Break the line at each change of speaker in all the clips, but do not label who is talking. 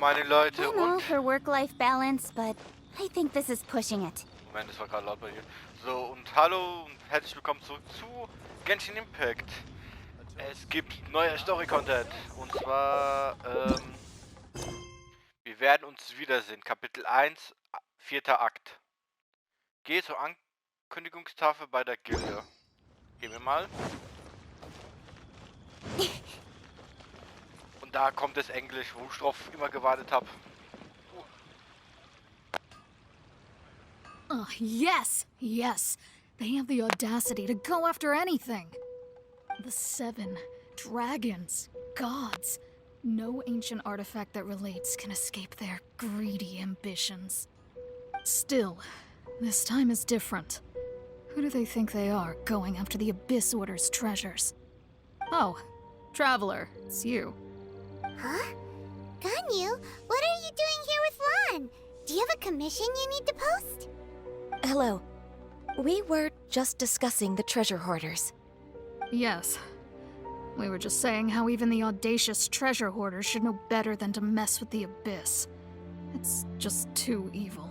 meine Leute,
I know
und...
her work-life balance, but I think this is pushing it.
Moment, das war gerade laut bei dir. So, und hallo und herzlich willkommen zurück zu Genshin Impact. Es gibt neuer Story-Content. Und zwar, wir werden uns wiedersehen. Kapitel 1, 4. Akt. Geh zur Ankündigungstafel bei der Gilde. Gehen wir mal. Und da kommt das Englisch, wo ich drauf immer gewartet habe.
Oh, yes! Yes! They have the audacity to go after anything! The 7 dragons, gods. No ancient artifact that relates can escape their greedy ambitions. Still, this time is different. Who do they think they are, going after the Abyss Order's treasures? Oh, Traveler, it's you.
Huh? Ganyu, what are you doing here with Lan? Do you have a commission you need to post?
Hello. We were just discussing the treasure hoarders.
Yes. We were just saying how even the audacious treasure hoarders should know better than to mess with the Abyss. It's just too evil.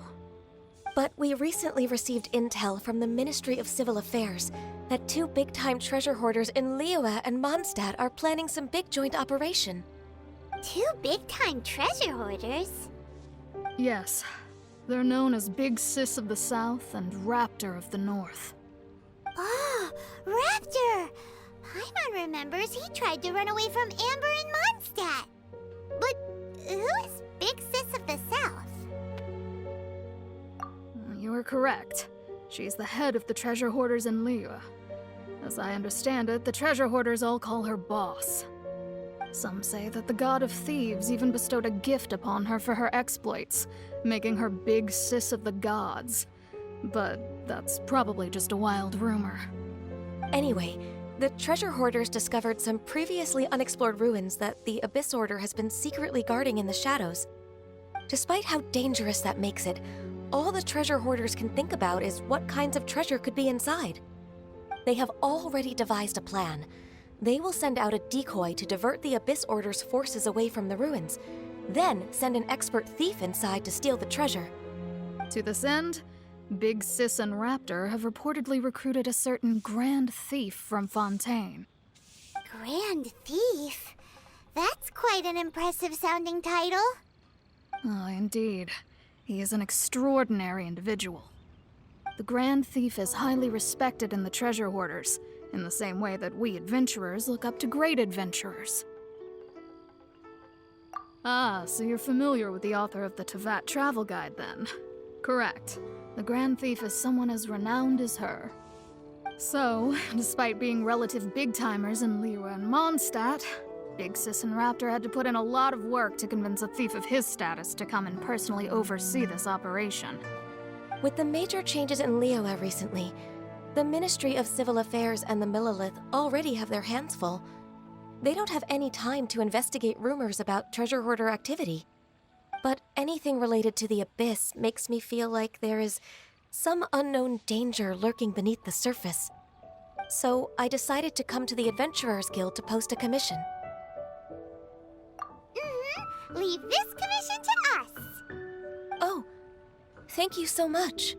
But we recently received intel from the Ministry of Civil Affairs that 2 big-time treasure hoarders in Liyue and Mondstadt are planning some big joint operation.
2 big-time treasure hoarders?
Yes. They're known as Big Sis of the South and Raptor of the North.
Oh, Raptor! Paimon remembers he tried to run away from Amber in Mondstadt. But who is Big Sis of the South?
You are correct. She's the head of the treasure hoarders in Liyue. As I understand it, the treasure hoarders all call her boss. Some say that the god of thieves even bestowed a gift upon her for her exploits, making her Big Sis of the gods. But that's probably just a wild rumor.
Anyway, the treasure hoarders discovered some previously unexplored ruins that the Abyss Order has been secretly guarding in the shadows. Despite how dangerous that makes it, all the treasure hoarders can think about is what kinds of treasure could be inside. They have already devised a plan. They will send out a decoy to divert the Abyss Order's forces away from the ruins, then send an expert thief inside to steal the treasure.
To this end, Big Sis and Raptor have reportedly recruited a certain Grand Thief from Fontaine.
Grand Thief? That's quite an impressive sounding title.
Oh, indeed. He is an extraordinary individual. The Grand Thief is highly respected in the treasure hoarders, in the same way that we adventurers look up to great adventurers. Ah, so you're familiar with the author of the Tevat Travel Guide, then? Correct. The Grand Thief is someone as renowned as her. So, despite being relative big-timers in Liyue and Mondstadt, Big Sis and Raptor had to put in a lot of work to convince a thief of his status to come and personally oversee this operation.
With the major changes in Liyue recently, the Ministry of Civil Affairs and the Millelith already have their hands full. They don't have any time to investigate rumors about treasure hoarder activity. But anything related to the Abyss makes me feel like there is some unknown danger lurking beneath the surface. So I decided to come to the Adventurers Guild to post a commission.
Leave this commission to us.
Oh, thank you so much.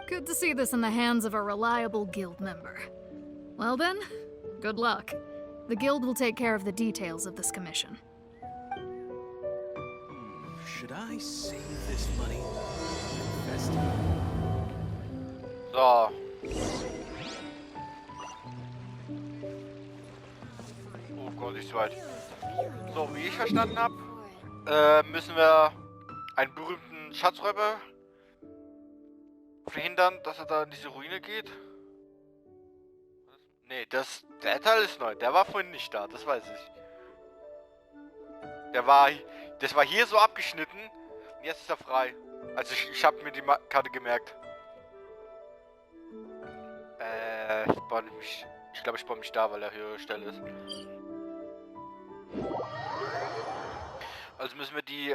Good to see this in the hands of a reliable guild member. Well then, good luck. The guild will take care of the details of this commission.
Should I save this money? Invest it?
So. Oh Gott, ist weit. So, wie ich verstanden habe, müssen wir einen berühmten Schatzräuber verhindern, dass er da in diese Ruine geht. Nee, der Teil ist neu. Der war vorhin nicht da, das weiß ich. Das war hier so abgeschnitten und jetzt ist er frei. Also ich habe mir die Karte gemerkt. Ich glaube, ich baue mich da, weil er höhere Stelle ist. Also müssen wir die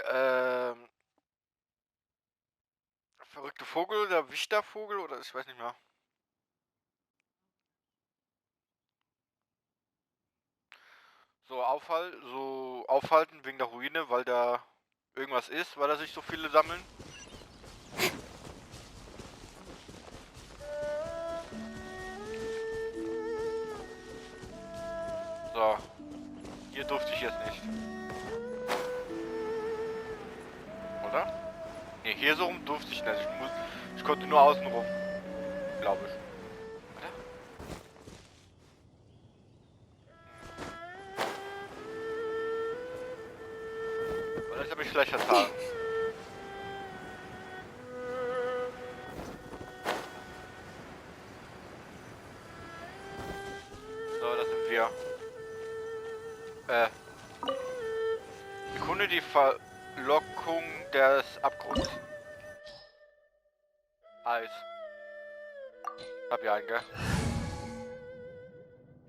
verrückte Vogel, der Wichtervogel oder ich weiß nicht mehr. So aufhalten wegen der Ruine, weil da irgendwas ist, weil da sich so viele sammeln. So. Hier durfte ich jetzt nicht. Oder? Ne, hier so rum durfte ich nicht. Ich konnte nur außen rum. Glaube ich. Oder? Vielleicht habe ich schlecht vertan. So, da sind wir. Bekunde die Verlockung des Abgrunds. Eis. Hab ja einen, gell?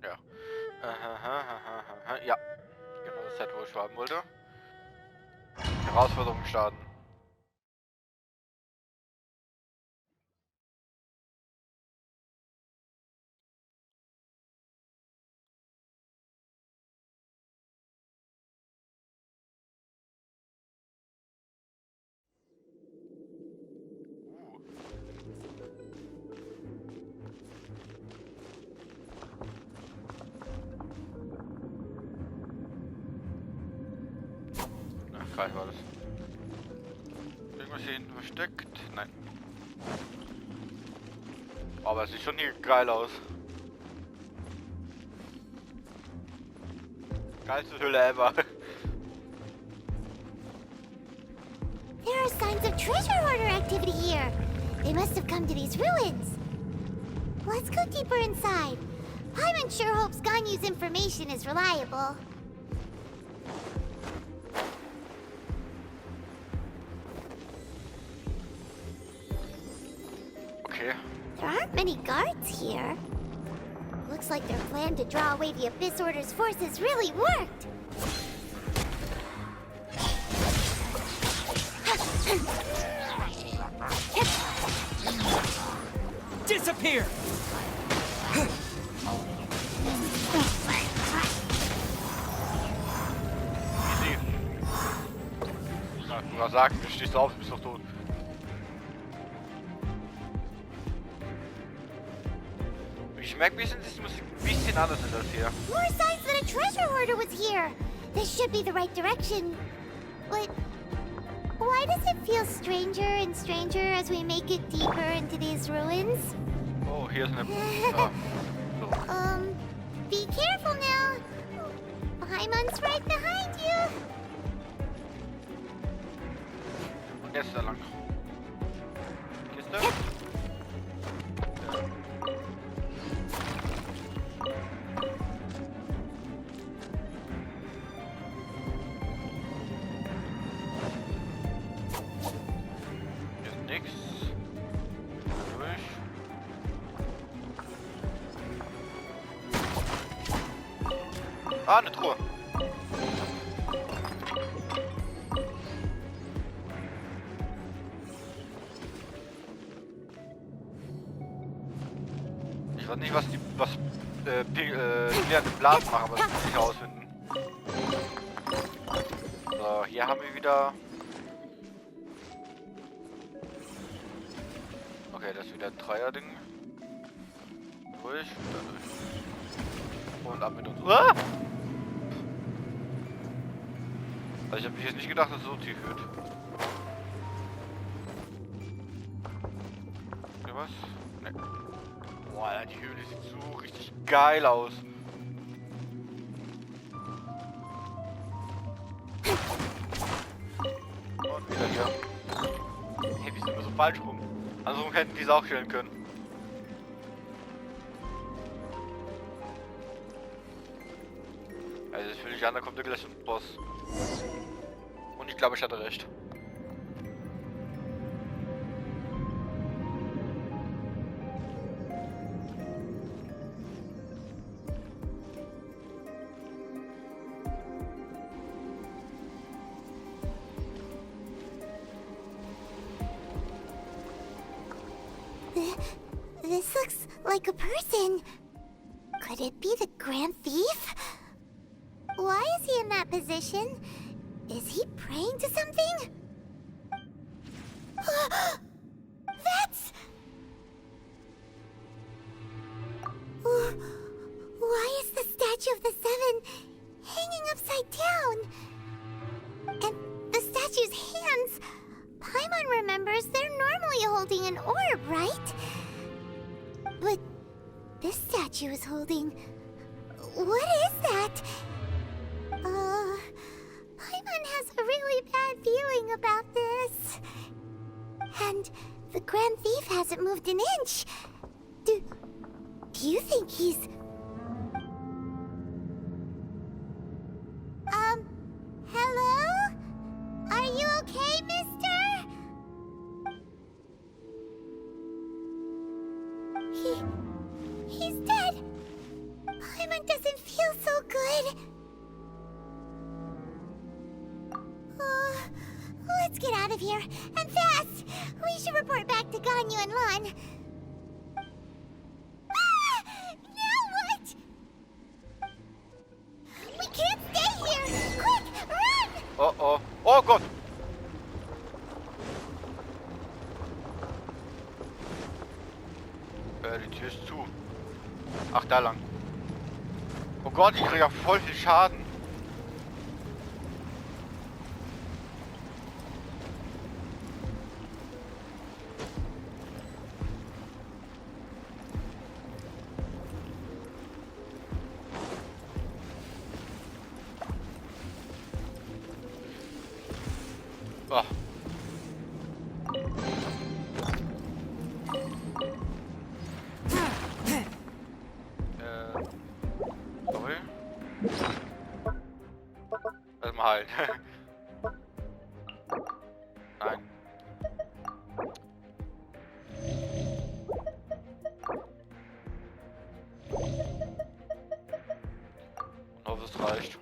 Ja. Ja. Genau das Set, wo ich haben wollte. Herausforderung starten. Ach, geil war das. Irgendwas hier hinten versteckt? Nein. Aber es sieht schon hier geil aus. Geilste Hülle ever.
There are signs of treasure hoarder activity here. They must have come to these ruins. Let's go deeper inside. Paimon sure hopes Ganyu's information is reliable.
Okay.
There aren't many guards here. Looks like their plan to draw away the Abyss Order's forces really worked.
Disappear!
Easy. Ja, du sagst, du stehst auf, du bist doch tot. Ich merke, wie ist die Musik ein bisschen anders als das hier.
More signs that a treasure hoarder was here. This should be the right direction. But why does it feel stranger and stranger as we make it deeper into these ruins?
Oh, hier ist eine... Ah, so.
Be careful now. Paimon's right behind you.
Und jetzt da lang. Kiste? Hier ist nix. Durch. Ah, eine Truhe. Ich weiß nicht, was die Blasen machen, aber das muss ich herausfinden. So, hier haben wir wieder... Okay, das ist wieder ein Dreier-Ding. Durch, wieder durch. Und ab mit uns. Ah! Also ich habe jetzt nicht gedacht, dass es so tief wird. Hier was? Ne. Boah, Alter, die Höhle sieht so richtig geil aus. Und wieder hier. Hey, wir sind immer so falsch rum. Andersrum hätten die es auch stellen können. Also das fühle ich an, da kommt der gleich ein Boss. Und ich glaube, ich hatte recht.
This looks like a person. Could it be the Grand Thief? Why is he in that position? Is he praying to something? That's... Why is the statue of the Seven hanging upside down? And the statue's hands... Paimon remembers they're normally holding an orb, right? But this statue is holding... What is that? Paimon has a really bad feeling about this. And the Grand Thief hasn't moved an inch. Do you think he's... Hello? Are you okay, mister? He's dead. Paimon doesn't feel so good. Let's get out of here, and fast! We should report back to Ganyu and Lan. Now what? We can't stay here! Quick, run!
Oh, oh Gott! Die Tür ist zu. Ach, da lang. Oh Gott, ich kriege ja voll viel Schaden. Oh. Sorry. Erstmal heilen. Nein. Ich hoffe, es reicht.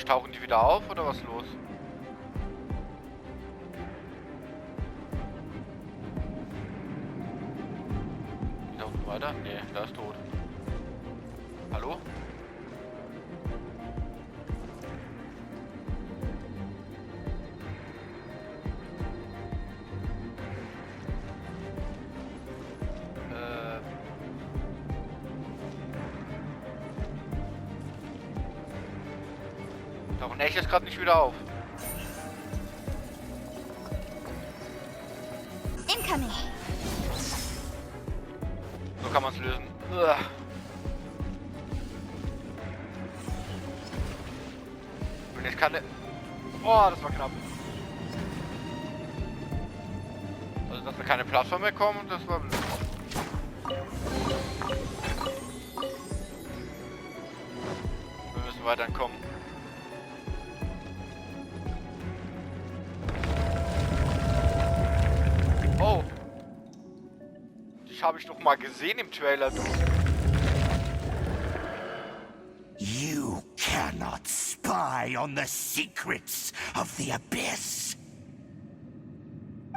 Tauchen die wieder auf oder was los? Die tauchen weiter? Nee, der ist tot. Hallo? Tauchen echt jetzt gerade nicht wieder auf.
Incoming.
So kann man es lösen. Uah. Und jetzt kann der... Oh, das war knapp. Also, dass wir keine Plattform mehr kommen, das war blöd. Wir müssen weiter kommen. Oh. Die habe ich doch mal gesehen im Trailer, du.
You cannot spy on the secrets of the Abyss.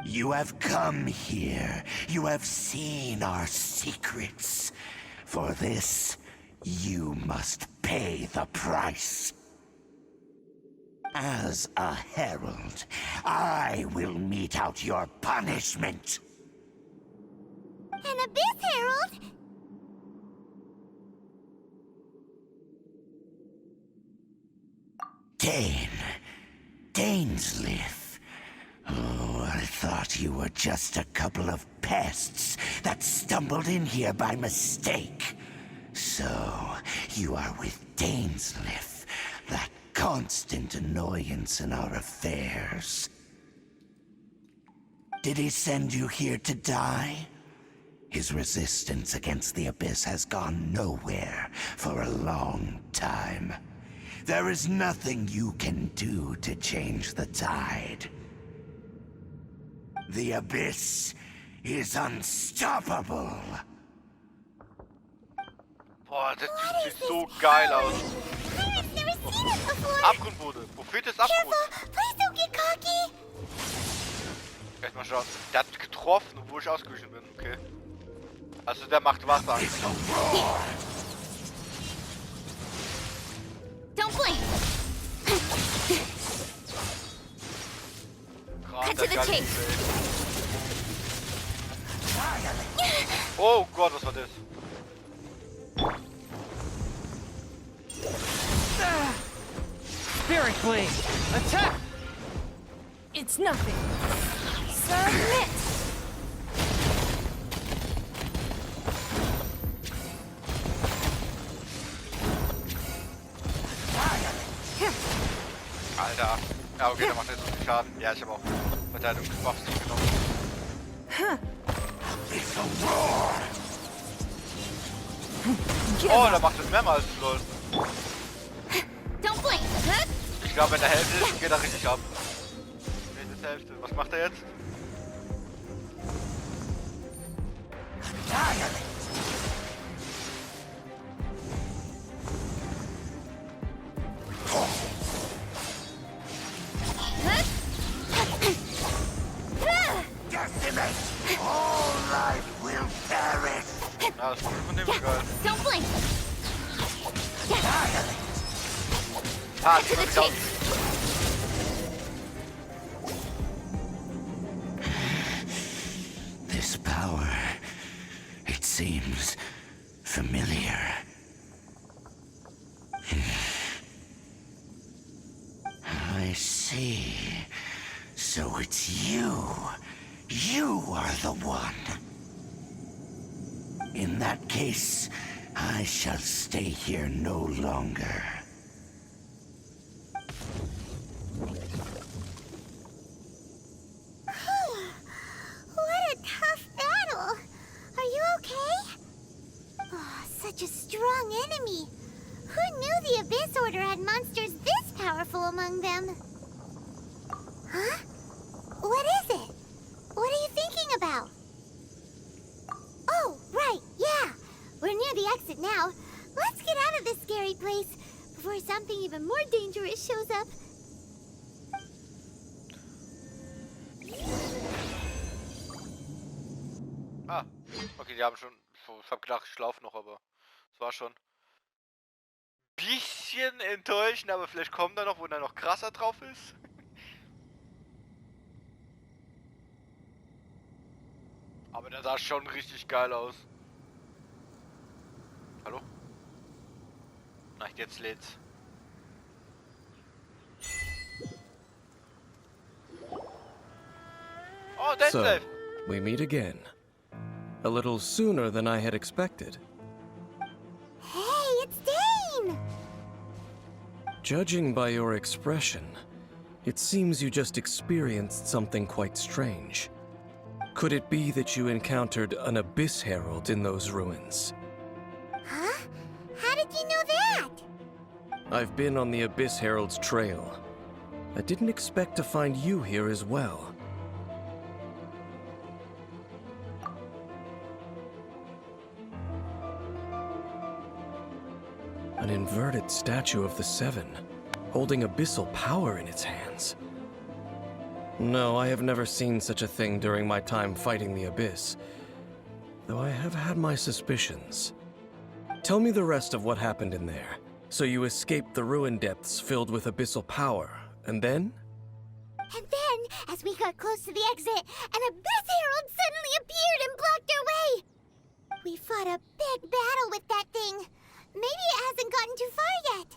You have come here. You have seen our secrets. For this, you must pay the price. As a herald, I will mete out your punishment.
An Abyss Herald?
Dainsleif. Oh, I thought you were just a couple of pests that stumbled in here by mistake. So, you are with Dainsleif, that constant annoyance in our affairs. Did he send you here to die? His resistance against the Abyss has gone nowhere for a long time. There is nothing you can do to change the tide. The Abyss is unstoppable.
Boah, das sieht so geil aus.
I've never seen it before.
Abgrundbote. Prophet des Abgrunds.
Careful, please don't get cocky.
Erstmal schauen. Der hat getroffen, obwohl ich ausgewichen bin. Okay. Also der macht Wasser. Gerade
Cut to the
das
chase.
Oh Gott, was war das?
Spirit Blade! Attack!
It's nothing.
Submit.
Alter. Ja, okay, der macht jetzt so viel Schaden. Ja, ich habe auch Verteidigungsbuffs genommen. Oh, der macht das mehrmals, lol.
Don't blink. Huh?
Ich glaube, wenn der Hälfte ist, geht er richtig ab. Nicht das Hälfte. Was macht er jetzt?
All life will perish.
Ja, das Spiel von dem ist geil.
Don't blink.
Ah,
To the chase.
This power, it seems familiar. I see. So it's you. You are the one. In that case, I shall stay here no longer.
What a tough battle! Are you okay? Oh, such a strong enemy. Who knew the Abyss Order had monsters this powerful among them? Huh? What is it? What are you thinking about? Oh, right, yeah. We're near the exit now. Let's get out of this scary place before something even more dangerous shows up.
Ah, okay, die haben schon. Ich hab gedacht, ich laufe noch, aber es war schon ein bisschen enttäuschend, aber vielleicht kommt er noch, wo er noch krasser drauf ist. Aber der sah schon richtig geil aus. Hallo? Na, jetzt lädt's. Oh, that's
So,
safe.
we meet again. A little sooner than I had expected.
Hey, it's Dane!
Judging by your expression, it seems you just experienced something quite strange. Could it be that you encountered an Abyss Herald in those ruins?
Huh? How did you know that?
I've been on the Abyss Herald's trail. I didn't expect to find you here as well. An inverted statue of the Seven, holding abyssal power in its hands. No, I have never seen such a thing during my time fighting the Abyss, though I have had my suspicions. Tell me the rest of what happened in there. So you escaped the ruin depths filled with abyssal power, and then?
And then, as we got close to the exit, an Abyss Herald suddenly appeared and blocked our way! We fought a big battle with that thing. Maybe it hasn't gotten too far yet.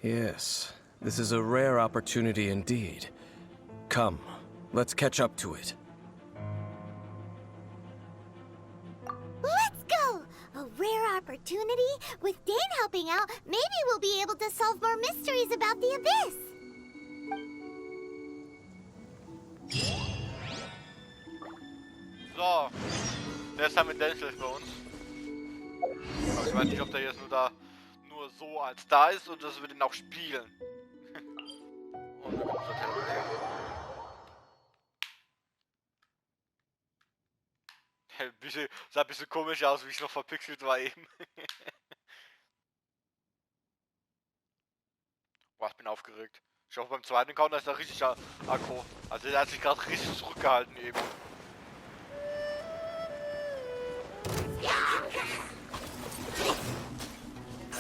Yes, this is a rare opportunity indeed. Come, let's catch up to it.
Let's go! A rare opportunity? With Dane helping out, maybe we'll be able to solve more mysteries about the Abyss.
So, der ist mit Denzel bei uns. Aber ich weiß nicht, ob der jetzt nur so als da ist und dass wir den auch spielen. Und wir können uns teleportieren. Sah ein bisschen komisch aus, wie ich noch verpixelt war eben. Boah, ich bin aufgeregt. Ich hoffe, beim zweiten Encounter ist er richtig aggro. Also er hat sich gerade richtig zurückgehalten eben.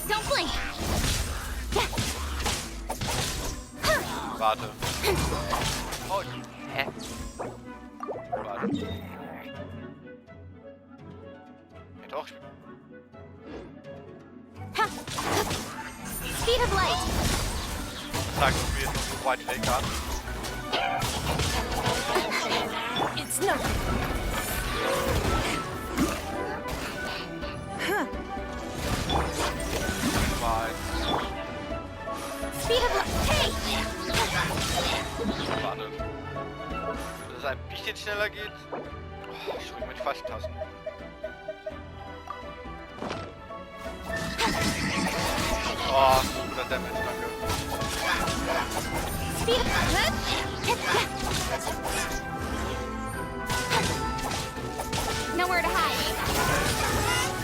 Don't blink.
Warte. Oh, hä? Warte. Ja, doch.
Speed of light.
Sagst du mir jetzt noch so weit weg an?
It's nothing.
Speed of light. Hey!
Warte. Dass es ein bisschen schneller geht. Oh, ich drücke mit die falschen Tasten. Oh, guter Damage, danke.
Speed of light. Nowhere to hide.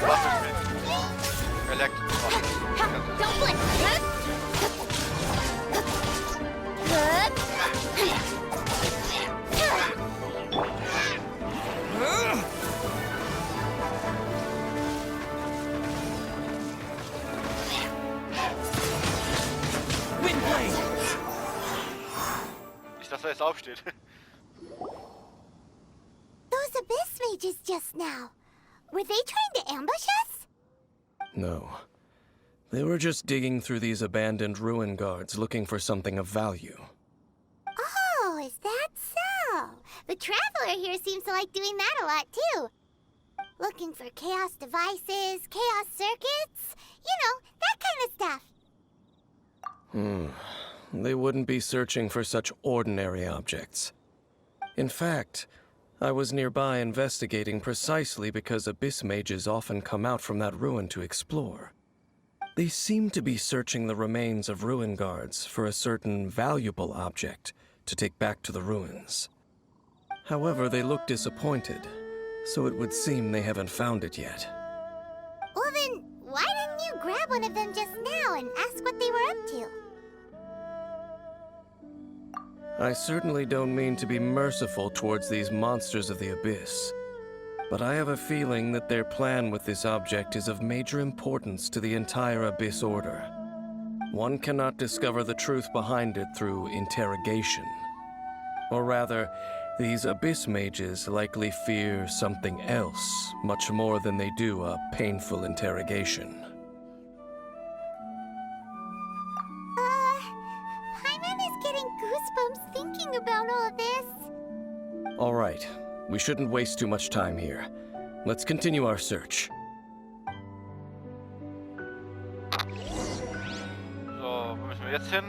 Waffe mit. Elekt.
Ha! Don't blink. Good.
Nicht, dass er jetzt aufsteht.
Those abyss mages just now. Were they trying to ambush us?
No. They were just digging through these abandoned ruin guards looking for something of value.
Oh, is that so? The Traveler here seems to like doing that a lot, too. Looking for chaos devices, chaos circuits, you know, that kind of stuff.
They wouldn't be searching for such ordinary objects. In fact, I was nearby investigating precisely because abyss mages often come out from that ruin to explore. They seem to be searching the remains of ruin guards for a certain valuable object to take back to the ruins. However, they look disappointed, so it would seem they haven't found it yet.
Well then, why didn't you grab one of them just now and ask what they were up to?
I certainly don't mean to be merciful towards these monsters of the abyss, but I have a feeling that their plan with this object is of major importance to the entire Abyss Order. One cannot discover the truth behind it through interrogation. Or rather, these Abyss mages likely fear something else much more than they do a painful interrogation.
Paimon is getting goosebumps thinking about all this.
All right, we shouldn't waste too much time here. Let's continue our search.
So, wo müssen wir jetzt hin?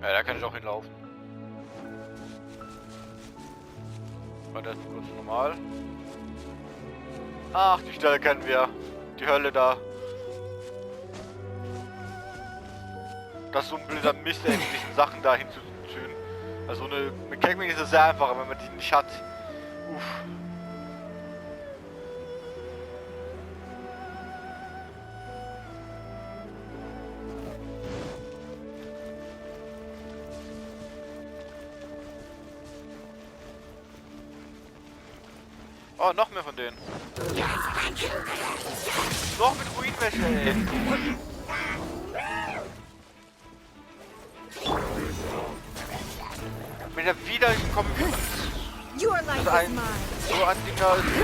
Ja, da kann ich auch hinlaufen. War das kurz normal? Ach, die Stelle kennen wir. Die Hölle da. Das ist so ein blöder Mist, ey, diesen Sachen da hinzufügen. Also mit Kegwing ist es sehr einfach, wenn man die nicht hat. Uff. Oh, noch mehr von denen. Noch mit Ruinwäsche, ey. Wenn er wiedergekommen ist, das ein so ein Dinger ist,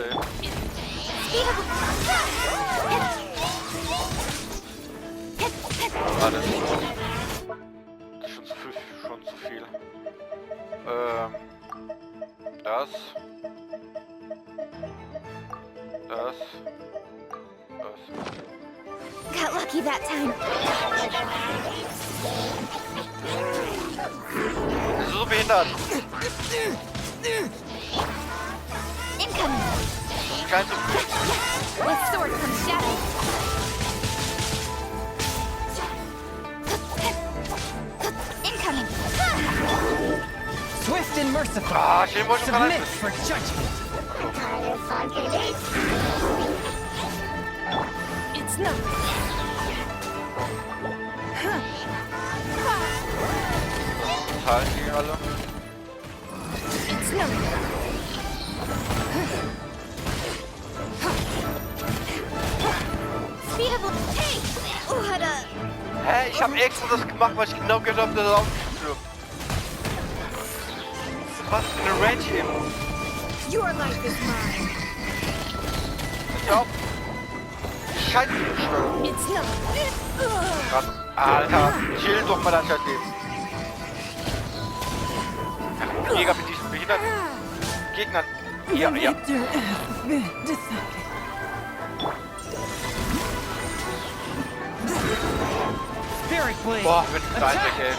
ey. Ah, das ist schon zu viel. Das.
Got lucky that time.
Das ist so behindert.
Incoming.
Kein so viel.
With sword comes shadow. Incoming.
Swift and merciful.
Ah, ich wollte schon
Submit
rein.
for judgment.
It's nothing.
Teilen gegen alle.
It's nothing.
Hä? Ich hab extra das gemacht, weil ich genau gehört habe, dass er aufstirbt. Was für eine Range eben.
Your life is mine.
Ja. Scheiße,
It's not.
krass. Alter, chill doch mal dein Scheißleben. Mega mit diesen behinderten Gegnern. Ja, ja. Boah, wenn ich da einweg, ey.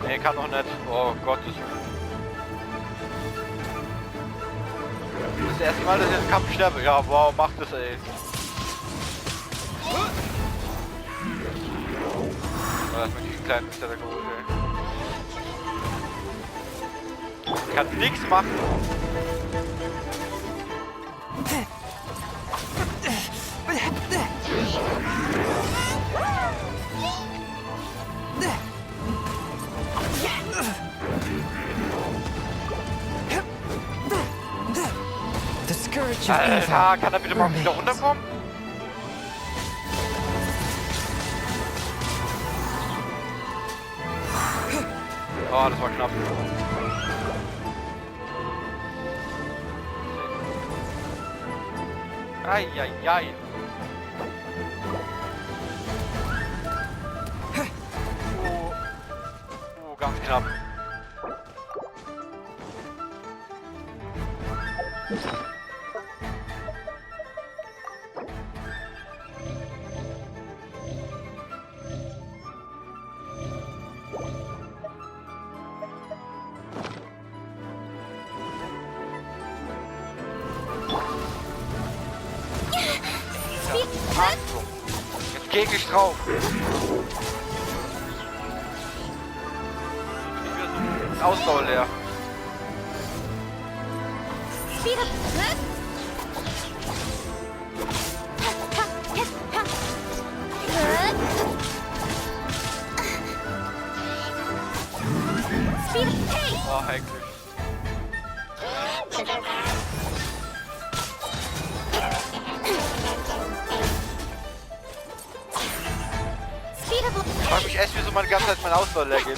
Nee, kann doch nicht. Oh Gott. Das ist das erste Mal, dass ich jetzt Kampf sterbe. Ja, wow, mach das, ey. Oh, das mit diesen kleinen Mister da geholt, ey. Ich kann nichts machen. Alter, kann er bitte mal wieder runterkommen? Oh, das war knapp. Eieiei. Oh, ganz knapp. Jetzt geh ich drauf. Ausdauer leer. Oh, eigentlich. Ich frage mich echt, wieso man die ganze Zeit meine Ausdauer leer geht.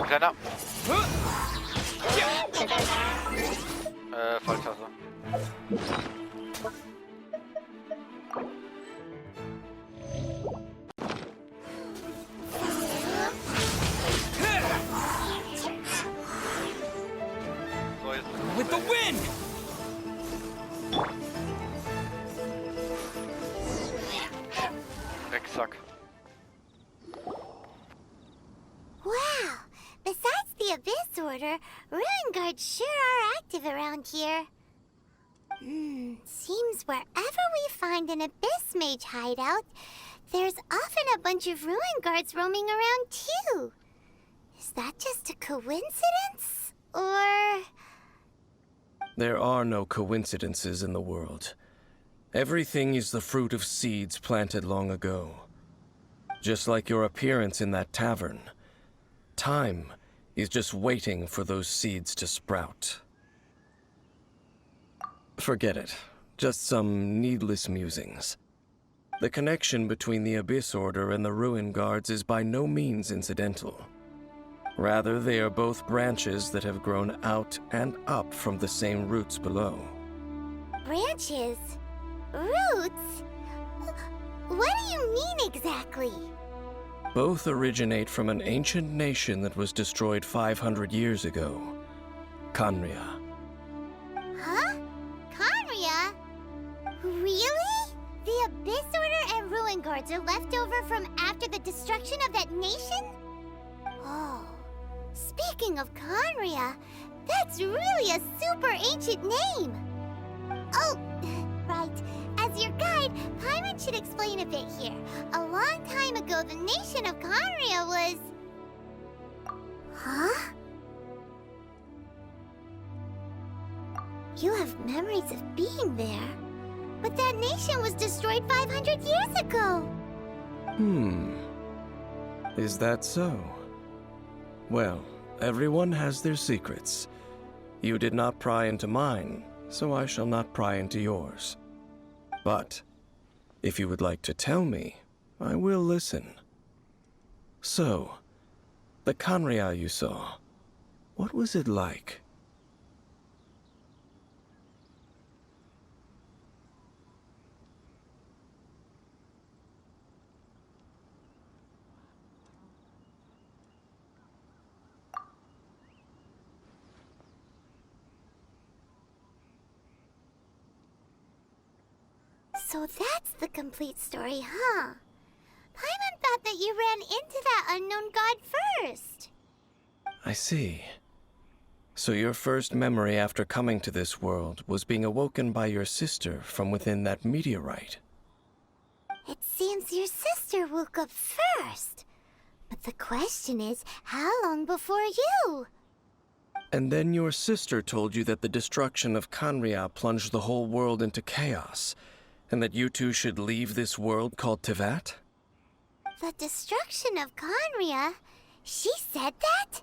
Kleiner. Volltasse. So, jetzt. With the wind! Drecksack.
Wow! Besides the Abyss Order, Ruin Guards sure are active around here. Seems wherever we find an Abyss Mage hideout, there's often a bunch of Ruin Guards roaming around too. Is that just a coincidence? Or...
There are no coincidences in the world. Everything is the fruit of seeds planted long ago. Just like your appearance in that tavern. Time is just waiting for those seeds to sprout. Forget it. Just some needless musings. The connection between the Abyss Order and the Ruin Guards is by no means incidental. Rather, they are both branches that have grown out and up from the same roots below.
Branches? Roots? What do you mean exactly?
Both originate from an ancient nation that was destroyed 500 years ago. Khaenri'ah.
Huh? Khaenri'ah? Really? The Abyss Order and Ruin Guards are left over from after the destruction of that nation? Oh, speaking of Khaenri'ah, that's really a super ancient name. Oh, right. As your guide, Paimon should explain a bit here. A long time ago, the nation of Khaenri'ah was... Huh? You have memories of being there. But that nation was destroyed 500 years ago.
Is that so? Well, everyone has their secrets. You did not pry into mine, so I shall not pry into yours. But, if you would like to tell me, I will listen. So, the Khaenri'ah you saw, what was it like?
So that's the complete story, huh? Paimon thought that you ran into that unknown god first.
I see. So your first memory after coming to this world was being awoken by your sister from within that meteorite.
It seems your sister woke up first. But the question is, how long before you?
And then your sister told you that the destruction of Khaenri'ah plunged the whole world into chaos, and that you two should leave this world called Teyvat?
The destruction of Khaenri'ah? She said that?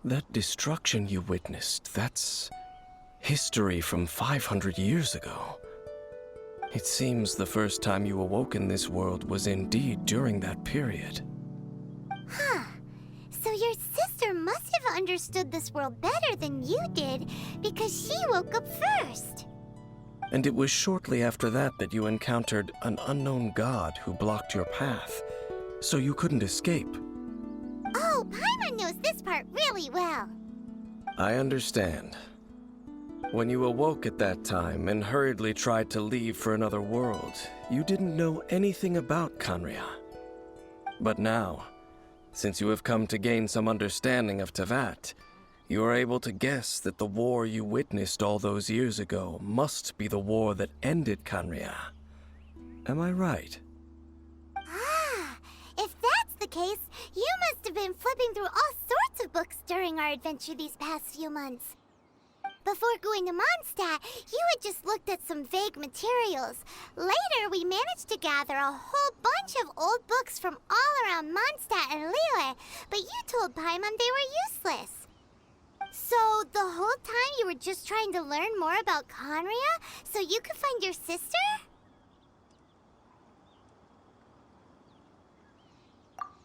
That destruction you witnessed, that's history from 500 years ago. It seems the first time you awoke in this world was indeed during that period.
Huh. So your sister must have understood this world better than you did, because she woke up first.
And it was shortly after that that you encountered an unknown god who blocked your path, so you couldn't escape.
Oh, Paimon knows this part really well.
I understand. When you awoke at that time and hurriedly tried to leave for another world, you didn't know anything about Khaenri'ah. But now, since you have come to gain some understanding of Teyvat, you are able to guess that the war you witnessed all those years ago must be the war that ended Khaenri'ah. Am I right?
Ah, if that's the case, you must have been flipping through all sorts of books during our adventure these past few months. Before going to Mondstadt, you had just looked at some vague materials. Later, we managed to gather a whole bunch of old books from all around Mondstadt and Liyue, but you told Paimon they were useless. So, the whole time you were just trying to learn more about Khaenri'ah so you could find your sister?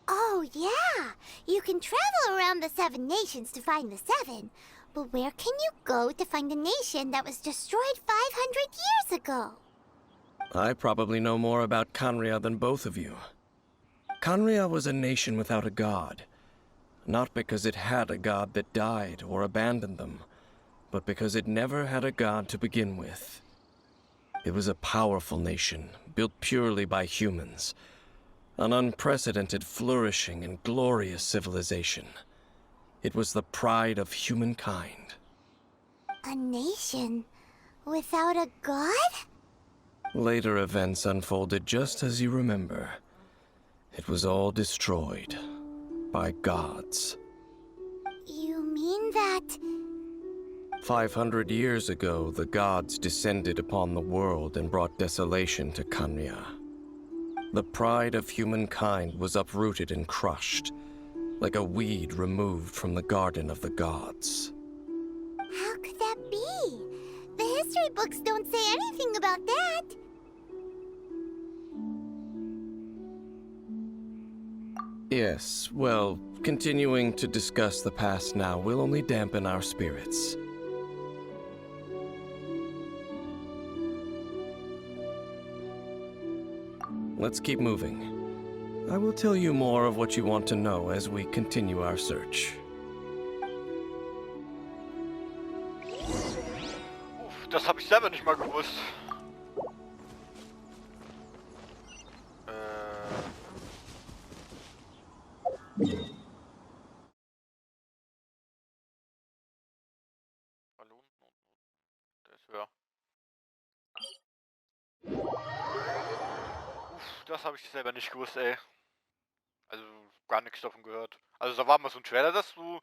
Oh, yeah! You can travel around the 7 nations to find the 7. But where can you go to find a nation that was destroyed 500 years ago?
I probably know more about Khaenri'ah than both of you. Khaenri'ah was a nation without a god. Not because it had a god that died or abandoned them, but because it never had a god to begin with. It was a powerful nation, built purely by humans. An unprecedented, flourishing, and glorious civilization. It was the pride of humankind.
A nation without a god?
Later events unfolded just as you remember. It was all destroyed by gods.
You mean that...
500 years ago, the gods descended upon the world and brought desolation to Khaenri'ah. The pride of humankind was uprooted and crushed, like a weed removed from the garden of the gods.
How could that be? The history books don't say anything about that.
Yes, well, continuing to discuss the past now will only dampen our spirits. Let's keep moving. I will tell you more of what you want to know as we continue our search.
Das habe ich selber nicht mal gewusst. Hallo? Der ist höher. Das habe ich selber nicht gewusst, ey. Also gar nichts davon gehört. Also da war mal so ein Trailer, dass du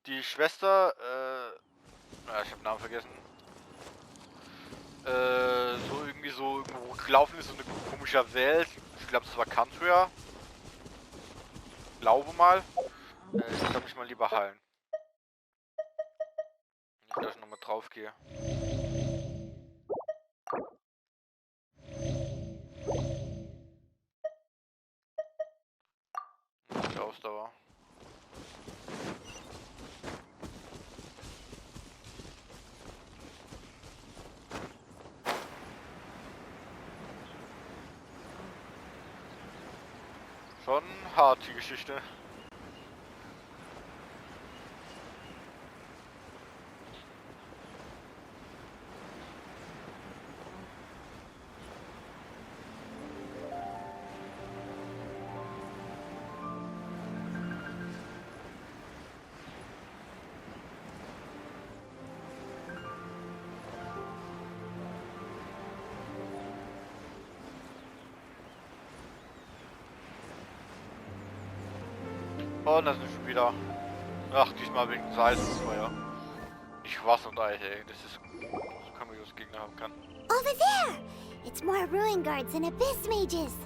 die Schwester, ich hab den Namen vergessen. So irgendwie so irgendwo gelaufen ist, so eine komische Welt. Ich glaube, das war Country. Glaube mal. Ich kann mich mal lieber heilen. Nicht, dass ich nochmal drauf gehe. Die Ausdauer. Schon hart, die Geschichte. Oh, das ist schon wieder. Ach, diesmal wegen Salz und Feuer. Nicht Wasser und Eis, ey. Das ist. So kann man das Gegner haben kann.
Over there! It's more ruin guards and abyss mages.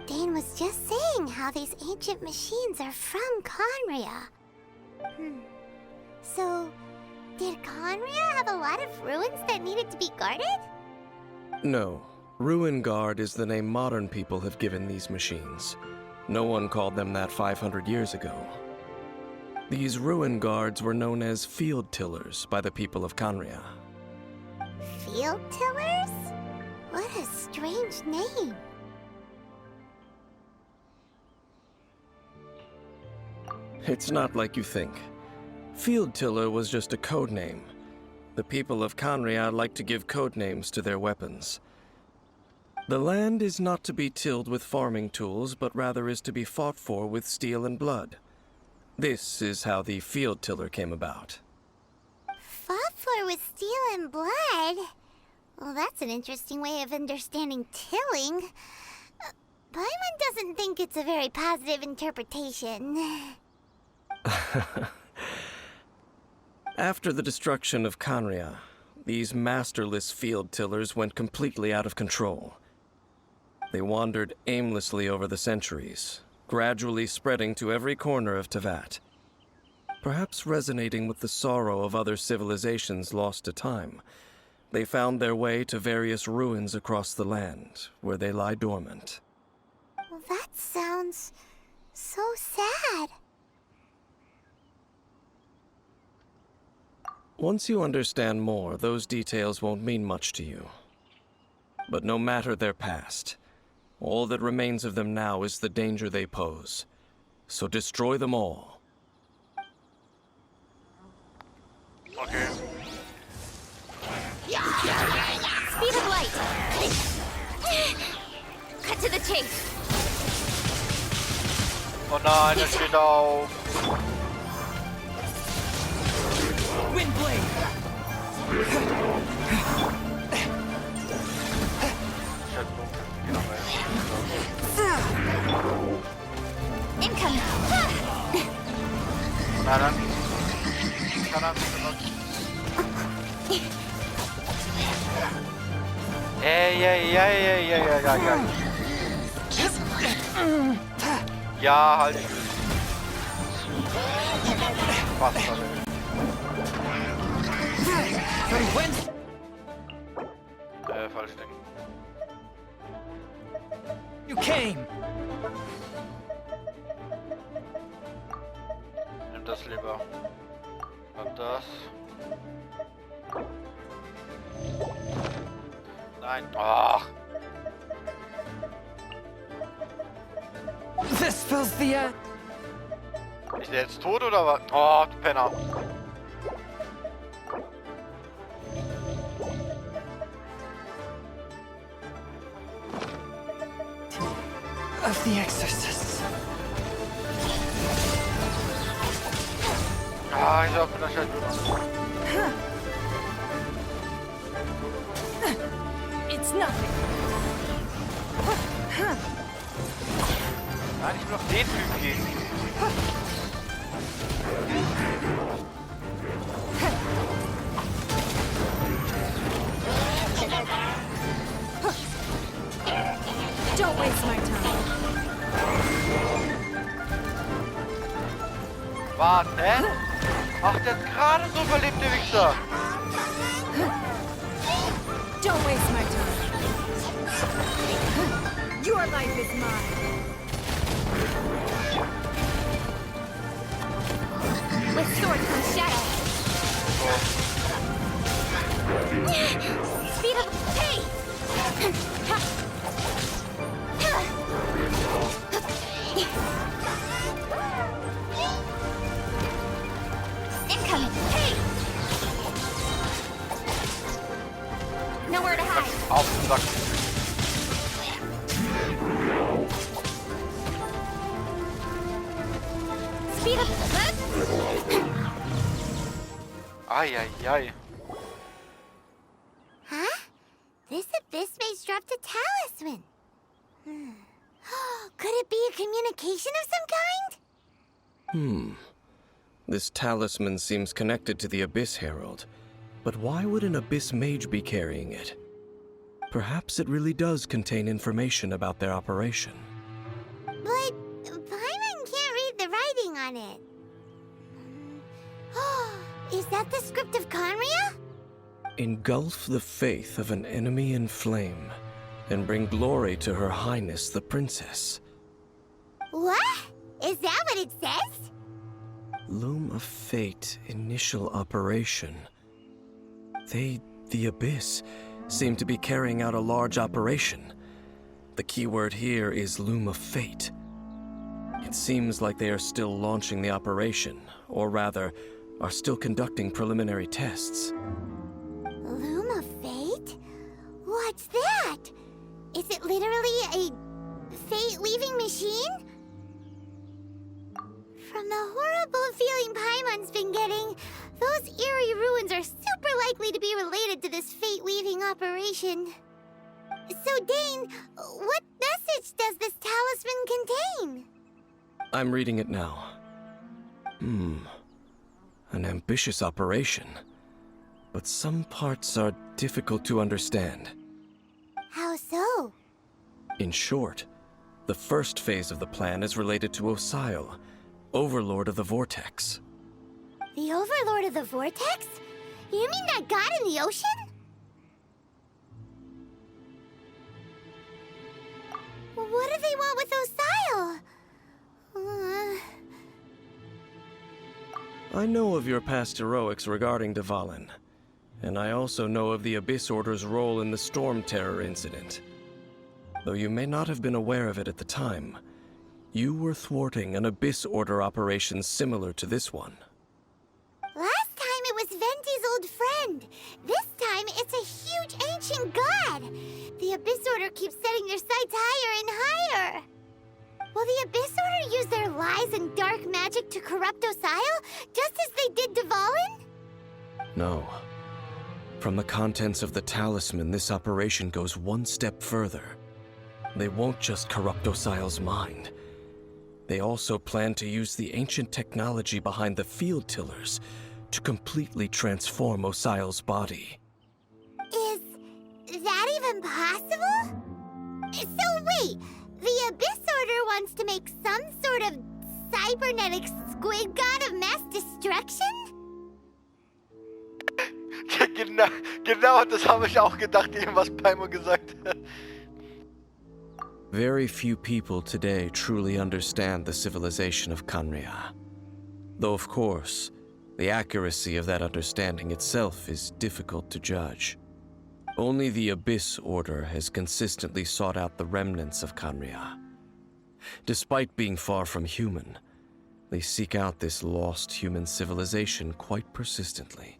Dane was just saying how these ancient machines are from Conria. So, did Conria have a lot of ruins that needed to be guarded?
No. Ruin Guard is the name modern people have given these machines. No one called them that 500 years ago. These ruin guards were known as field tillers by the people of Conria.
Field tillers? What a strange name.
It's not like you think. Field tiller was just a code name. The people of Conria like to give code names to their weapons. The land is not to be tilled with farming tools, but rather is to be fought for with steel and blood. This is how the field tiller came about.
Fought for with steel and blood? Well, that's an interesting way of understanding tilling. Paimon doesn't think it's a very positive interpretation.
After the destruction of Conria, these masterless field tillers went completely out of control. They wandered aimlessly over the centuries, gradually spreading to every corner of Teyvat. Perhaps resonating with the sorrow of other civilizations lost to time, they found their way to various ruins across the land, where they lie dormant.
Well, that sounds so sad.
Once you understand more, those details won't mean much to you. But no matter their past, all that remains of them now is the danger they pose. So destroy them all.
Okay.
Speed of light! Cut to the chase!
Oh nein, er steht auf.
Windblade!
Incoming!
Na dann. Kann er nicht benutzen. Ja, halt. Passt schon. Falsch Ding.
You came!
Nimm das lieber. Und das. Nein. Ach.
This fills the air.
Ist der jetzt tot oder was? Oh, du Penner.
Of the exorcists.
Ah, ich hoffe, das scheint gut.
It's nothing.
Nein, ich will auf den Typ gehen.
Don't waste my time.
Warte. Ach, der hat gerade so überlebt, der Wichser.
Don't waste my time. Your life is mine.
With sword comes shadow. Speed up pace! Incoming! Hey! Nowhere to hide.
Auf den Sack.
Speed up.
Ai, ai, ai.
Huh? This abyss maze dropped a talisman. Could it be a communication of some kind?
This talisman seems connected to the Abyss Herald. But why would an Abyss Mage be carrying it? Perhaps it really does contain information about their operation.
But Paimon can't read the writing on it. Is that the script of Conria?
Engulf the faith of an enemy in flame, and bring glory to Her Highness the Princess.
What? Is that what it says?
Loom of Fate initial operation. They, the Abyss, seem to be carrying out a large operation. The keyword here is Loom of Fate. It seems like they are still launching the operation, or rather, are still conducting preliminary tests.
Loom of Fate? What's that? Is it literally a fate-weaving machine? From the horrible feeling Paimon's been getting, those eerie ruins are super likely to be related to this fate-weaving operation. So, Dane, what message does this talisman contain?
I'm reading it now. An ambitious operation. But some parts are difficult to understand.
How so?
In short, the first phase of the plan is related to Osile, Overlord of the Vortex.
The Overlord of the Vortex? You mean that god in the ocean? What do they want with Osile?
I know of your past heroics regarding Dvalin, and I also know of the Abyss Order's role in the Storm Terror incident. Though you may not have been aware of it at the time, you were thwarting an Abyss Order operation similar to this one.
Last time it was Venti's old friend. This time it's a huge ancient god. The Abyss Order keeps setting their sights higher and higher. Will the Abyss Order use their lies and dark magic to corrupt Osile, just as they did Dvalin?
No. From the contents of the talisman, this operation goes one step further. They won't just corrupt Osile's mind. They also plan to use the ancient technology behind the field tillers to completely transform Osile's body.
Is that even possible? So wait, the Abyss Order wants to make some sort of cybernetic squid god of mass destruction?
Genau, das habe ich auch gedacht, eben was Paimon gesagt hat.
Very few people today truly understand the civilization of Conria. Though, of course, the accuracy of that understanding itself is difficult to judge. Only the Abyss Order has consistently sought out the remnants of Conria. Despite being far from human, they seek out this lost human civilization quite persistently.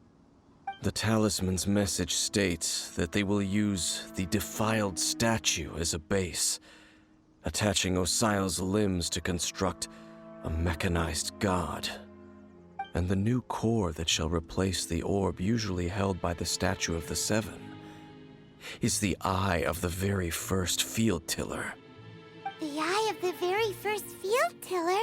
The talisman's message states that they will use the defiled statue as a base, attaching Osile's limbs to construct a mechanized god. And the new core that shall replace the orb usually held by the Statue of the Seven is the eye of the very first field tiller.
The eye of the very first field tiller?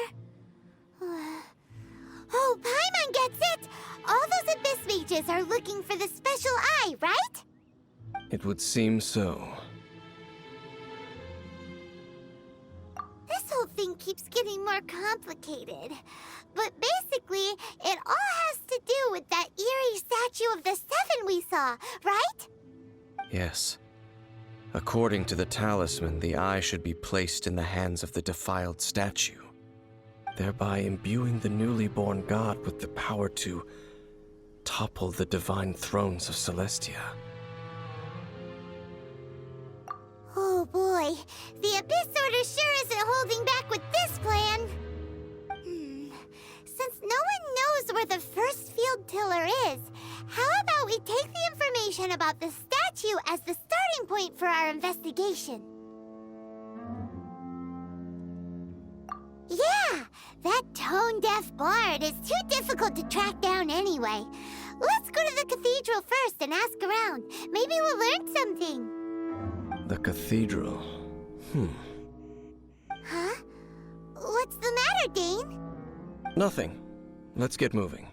Oh, Paimon gets it! All those Abyss mages are looking for the special eye, right?
It would seem so.
This whole thing keeps getting more complicated. But basically, it all has to do with that eerie statue of the Seven we saw, right?
Yes. According to the talisman, the eye should be placed in the hands of the defiled statue, thereby imbuing the newly born god with the power to topple the divine thrones of Celestia.
Oh boy, the Abyss Order sure isn't holding back with this plan. Since no one knows where the first field tiller is, how about we take the information about the statue as the starting point for our investigation? Yeah, that tone-deaf bard is too difficult to track down anyway. Let's go to the cathedral first and ask around. Maybe we'll learn something.
The cathedral.
Huh? What's the matter, Dane?
Nothing. Let's get moving.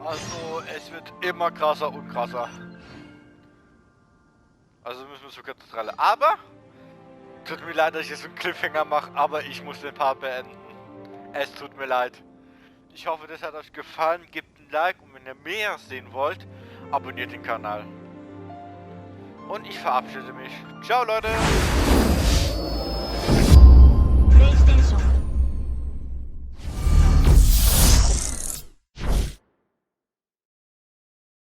Also, es wird immer krasser und krasser. Also müssen wir zur Kathedrale. Aber, tut mir leid, dass ich jetzt einen Cliffhanger mache, aber ich muss den Part beenden. Es tut mir leid. Ich hoffe, das hat euch gefallen. Gebt ein Like und wenn ihr mehr sehen wollt, abonniert den Kanal. Und ich verabschiede mich. Ciao, Leute!